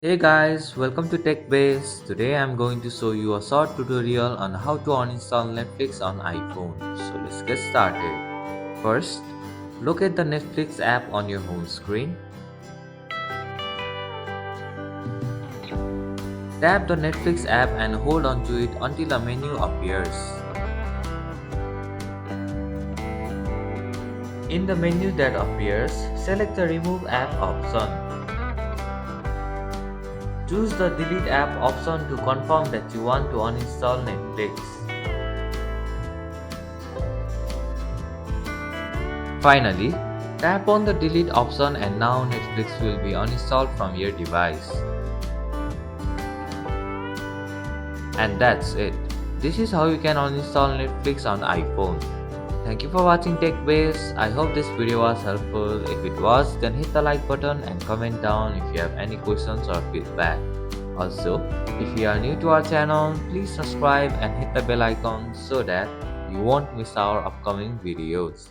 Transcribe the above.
Hey guys, welcome to TechBase. Today I'm going to show you a short tutorial on how to uninstall Netflix on iPhone. So let's get started. First, locate the Netflix app on your home screen. Tap the Netflix app and hold on to it until a menu appears. In the menu that appears, select the Remove App option. Choose the Delete App option to confirm that you want to uninstall Netflix. Finally, tap on the Delete option and now Netflix will be uninstalled from your device. And that's it. This is how you can uninstall Netflix on iPhone. Thank you for watching TechBase. I hope this video was helpful. If it was, then hit the like button and comment down if you have any questions or feedback. Also, if you are new to our channel, please subscribe and hit the bell icon so that you won't miss our upcoming videos.